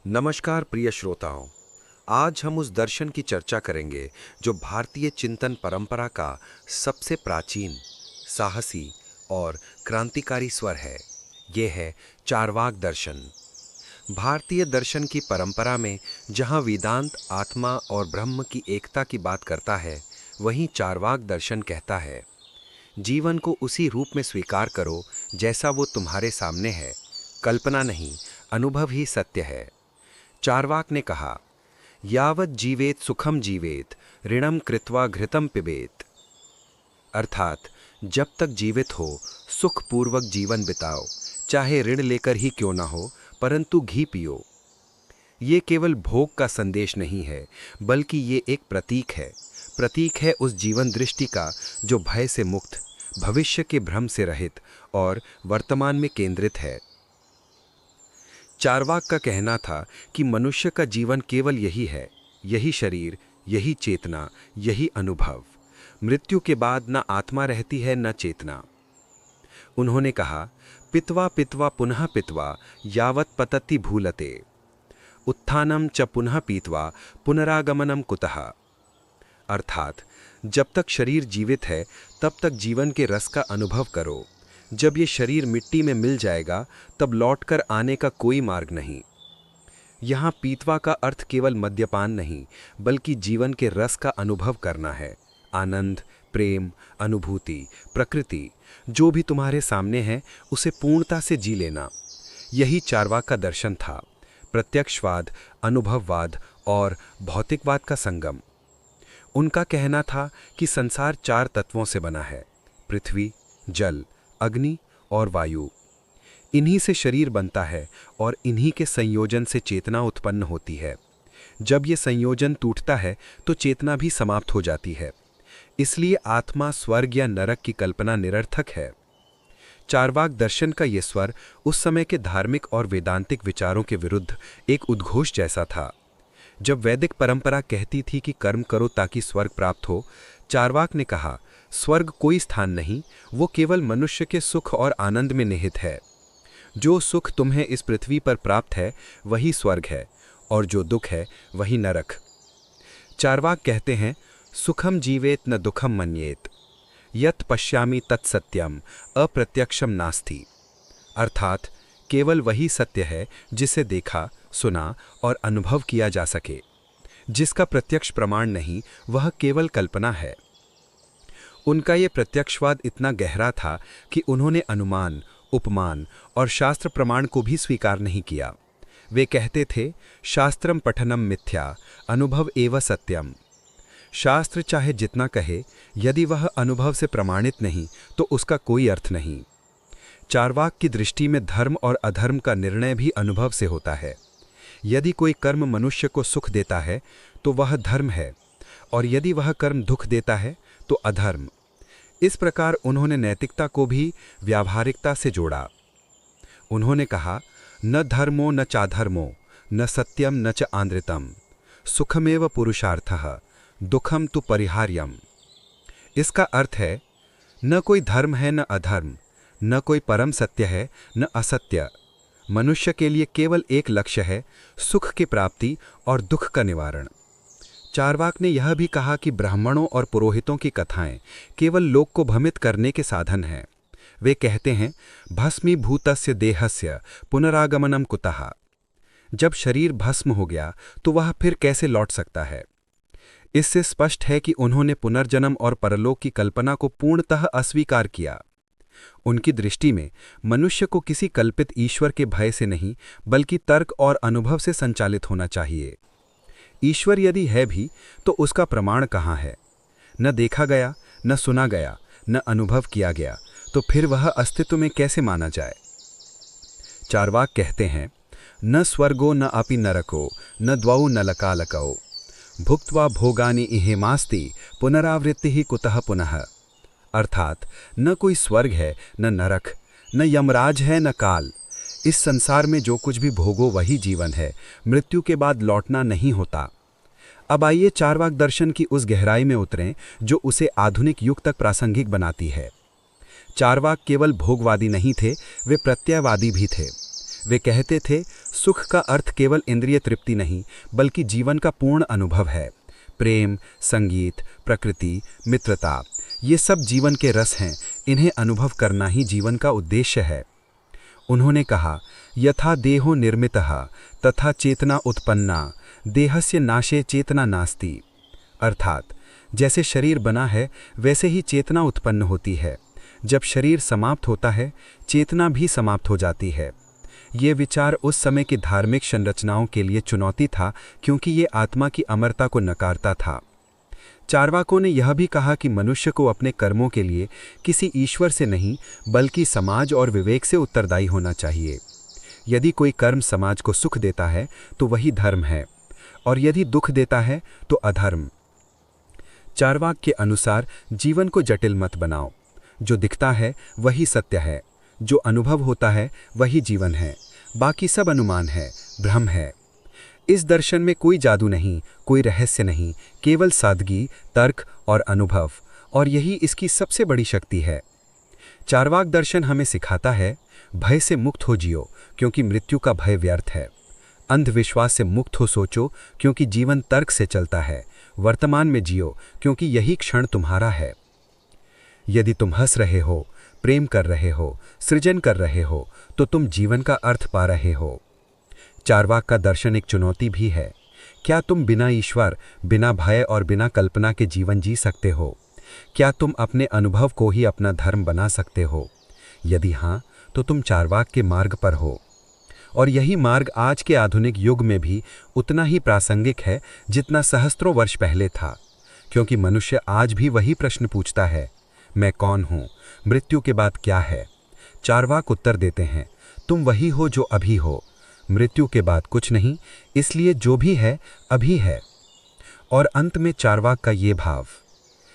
नमस्कार प्रिय श्रोताओं। आज हम उस दर्शन की चर्चा करेंगे जो भारतीय चिंतन परंपरा का सबसे प्राचीन, साहसी और क्रांतिकारी स्वर है। ये है चार्वाक दर्शन। भारतीय दर्शन की परंपरा में जहाँ वेदांत आत्मा और ब्रह्म की एकता की बात करता है, वहीं चार्वाक दर्शन कहता है जीवन को उसी रूप में स्वीकार करो जैसा वो तुम्हारे सामने है। कल्पना नहीं, अनुभव ही सत्य है। चार्वाक ने कहा, यावत जीवेत सुखम जीवेत, ऋणम कृत्वा घृतम पिबेत। अर्थात जब तक जीवित हो सुखपूर्वक जीवन बिताओ, चाहे ऋण लेकर ही क्यों ना हो, परंतु घी पियो। ये केवल भोग का संदेश नहीं है, बल्कि ये एक प्रतीक है। प्रतीक है उस जीवन दृष्टि का जो भय से मुक्त, भविष्य के भ्रम से रहित और वर्तमान में केंद्रित है। चार्वाक का कहना था कि मनुष्य का जीवन केवल यही है, यही शरीर, यही चेतना, यही अनुभव। मृत्यु के बाद न आत्मा रहती है न चेतना। उन्होंने कहा, पित्वा पित्वा पुनः पित्वा यावत पतति भूलते, उत्थानम च पुनः पीत्वा पुनरागमनम कुतः। अर्थात जब तक शरीर जीवित है तब तक जीवन के रस का अनुभव करो। जब ये शरीर मिट्टी में मिल जाएगा तब लौटकर आने का कोई मार्ग नहीं। यहाँ पीतवा का अर्थ केवल मद्यपान नहीं, बल्कि जीवन के रस का अनुभव करना है। आनंद, प्रेम, अनुभूति, प्रकृति, जो भी तुम्हारे सामने है उसे पूर्णता से जी लेना। यही चार्वाक का दर्शन था, प्रत्यक्षवाद, अनुभववाद और भौतिकवाद का संगम। उनका कहना था कि संसार 4 तत्वों से बना है, पृथ्वी, जल, अग्नि और वायु। इन्हीं से शरीर बनता है और इन्हीं के संयोजन से चेतना उत्पन्न होती है। जब ये संयोजन टूटता है तो चेतना भी समाप्त हो जाती है। इसलिए आत्मा, स्वर्ग या नरक की कल्पना निरर्थक है। चार्वाक दर्शन का ये स्वर उस समय के धार्मिक और वेदांतिक विचारों के विरुद्ध एक उद्घोष जैसा था। जब वैदिक परंपरा कहती थी कि कर्म करो ताकि स्वर्ग प्राप्त हो, चार्वाक ने कहा, स्वर्ग कोई स्थान नहीं, वो केवल मनुष्य के सुख और आनंद में निहित है। जो सुख तुम्हें इस पृथ्वी पर प्राप्त है वही स्वर्ग है, और जो दुख है वही नरक। चार्वाक कहते हैं, सुखम जीवेत न दुखम मन्येत, यत् पश्यामि तत्सत्यम अप्रत्यक्षम नास्ति। अर्थात केवल वही सत्य है जिसे देखा, सुना और अनुभव किया जा सके। जिसका प्रत्यक्ष प्रमाण नहीं, वह केवल कल्पना है। उनका ये प्रत्यक्षवाद इतना गहरा था कि उन्होंने अनुमान, उपमान और शास्त्र प्रमाण को भी स्वीकार नहीं किया। वे कहते थे, शास्त्रम पठनम मिथ्या, अनुभव एव सत्यम। शास्त्र चाहे जितना कहे, यदि वह अनुभव से प्रमाणित नहीं तो उसका कोई अर्थ नहीं। चार्वाक की दृष्टि में धर्म और अधर्म का निर्णय भी अनुभव से होता है। यदि कोई कर्म मनुष्य को सुख देता है तो वह धर्म है, और यदि वह कर्म दुख देता है तो अधर्म। इस प्रकार उन्होंने नैतिकता को भी व्यावहारिकता से जोड़ा। उन्होंने कहा, न धर्मो न चाधर्मो, न सत्यम न च आंद्रितम, सुखमेव पुरुषार्थः, दुखम तु परिहार्यम। इसका अर्थ है, न कोई धर्म है न अधर्म, न कोई परम सत्य है न असत्य। मनुष्य के लिए केवल एक लक्ष्य है, सुख की प्राप्ति और दुख का निवारण। चार्वाक ने यह भी कहा कि ब्राह्मणों और पुरोहितों की कथाएं केवल लोक को भ्रमित करने के साधन हैं। वे कहते हैं, भस्मीभूतस्य देहस्य पुनरागमनम कुतः। जब शरीर भस्म हो गया तो वह फिर कैसे लौट सकता है। इससे स्पष्ट है कि उन्होंने पुनर्जन्म और परलोक की कल्पना को पूर्णतः अस्वीकार किया। उनकी दृष्टि में मनुष्य को किसी कल्पित ईश्वर के भय से नहीं, बल्कि तर्क और अनुभव से संचालित होना चाहिए। ईश्वर यदि है भी तो उसका प्रमाण कहाँ है? न देखा गया, न सुना गया, न अनुभव किया गया, तो फिर वह अस्तित्व में कैसे माना जाए? चार्वाक कहते हैं, न स्वर्गो न अपि नरको, न द्वौ न लकालकौ, भुक्त्वा भोगानि इहेमास्ति, पुनरावृत्ति ही कुतः पुनः। अर्थात न कोई स्वर्ग है, न नरक, न यमराज है, न काल। इस संसार में जो कुछ भी भोगो वही जीवन है, मृत्यु के बाद लौटना नहीं होता। अब आइए चार्वाक दर्शन की उस गहराई में उतरें जो उसे आधुनिक युग तक प्रासंगिक बनाती है। चार्वाक केवल भोगवादी नहीं थे, वे प्रत्ययवादी भी थे। वे कहते थे, सुख का अर्थ केवल इंद्रिय तृप्ति नहीं, बल्कि जीवन का पूर्ण अनुभव है। प्रेम, संगीत, प्रकृति, मित्रता, ये सब जीवन के रस हैं। इन्हें अनुभव करना ही जीवन का उद्देश्य है। उन्होंने कहा, यथा देहो निर्मितः तथा चेतना उत्पन्ना, देहस्य नाशे चेतना नास्ति। अर्थात जैसे शरीर बना है वैसे ही चेतना उत्पन्न होती है। जब शरीर समाप्त होता है, चेतना भी समाप्त हो जाती है। ये विचार उस समय की धार्मिक संरचनाओं के लिए चुनौती था, क्योंकि ये आत्मा की अमरता को नकारता था। चार्वाकों ने यह भी कहा कि मनुष्य को अपने कर्मों के लिए किसी ईश्वर से नहीं, बल्कि समाज और विवेक से उत्तरदायी होना चाहिए। यदि कोई कर्म समाज को सुख देता है तो वही धर्म है, और यदि दुख देता है तो अधर्म। चार्वाक के अनुसार जीवन को जटिल मत बनाओ। जो दिखता है वही सत्य है, जो अनुभव होता है वही जीवन है, बाकी सब अनुमान है, भ्रम है। इस दर्शन में कोई जादू नहीं, कोई रहस्य नहीं, केवल सादगी, तर्क और अनुभव, और यही इसकी सबसे बड़ी शक्ति है। चार्वाक दर्शन हमें सिखाता है, भय से मुक्त हो जियो, क्योंकि मृत्यु का भय व्यर्थ है। अंधविश्वास से मुक्त हो सोचो, क्योंकि जीवन तर्क से चलता है। वर्तमान में जियो, क्योंकि यही क्षण तुम्हारा है। यदि तुम हंस रहे हो, प्रेम कर रहे हो, सृजन कर रहे हो, तो तुम जीवन का अर्थ पा रहे हो। चार्वाक का दर्शन एक चुनौती भी है। क्या तुम बिना ईश्वर, बिना भय और बिना कल्पना के जीवन जी सकते हो? क्या तुम अपने अनुभव को ही अपना धर्म बना सकते हो? यदि हाँ, तो तुम चार्वाक के मार्ग पर हो। और यही मार्ग आज के आधुनिक युग में भी उतना ही प्रासंगिक है जितना सहस्त्रों वर्ष पहले था, क्योंकि मनुष्य आज भी वही प्रश्न पूछता है, मैं कौन हूँ? मृत्यु के बाद क्या है? चार्वाक उत्तर देते हैं, तुम वही हो जो अभी हो। मृत्यु के बाद कुछ नहीं, इसलिए जो भी है अभी है। और अंत में चार्वाक का ये भाव,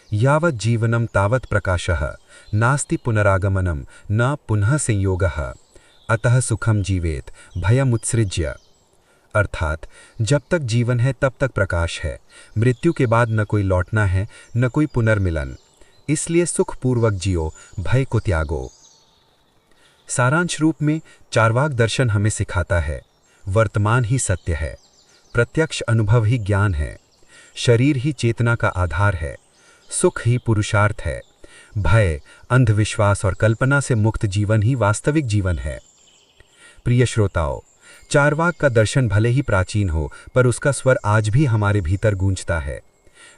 यावत् जीवनम तावत् प्रकाशः नास्ति पुनरागमनम न पुनः संयोगः अतः सुखम जीवेत भयमुत्सृज्य। अर्थात जब तक जीवन है तब तक प्रकाश है, मृत्यु के बाद न कोई लौटना है, न कोई पुनर्मिलन, इसलिए सुखपूर्वक जियो, भय को त्यागो। सारांश रूप में चार्वाक दर्शन हमें सिखाता है, वर्तमान ही सत्य है, प्रत्यक्ष अनुभव ही ज्ञान है, शरीर ही चेतना का आधार है, सुख ही पुरुषार्थ है, भय, अंधविश्वास और कल्पना से मुक्त जीवन ही वास्तविक जीवन है। प्रिय श्रोताओं, चार्वाक का दर्शन भले ही प्राचीन हो, पर उसका स्वर आज भी हमारे भीतर गूंजता है।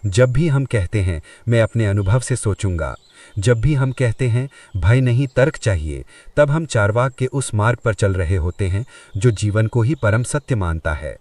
जब भी हम कहते हैं मैं अपने अनुभव से सोचूंगा, जब भी हम कहते हैं भय नहीं तर्क चाहिए, तब हम चार्वाक के उस मार्ग पर चल रहे होते हैं जो जीवन को ही परम सत्य मानता है।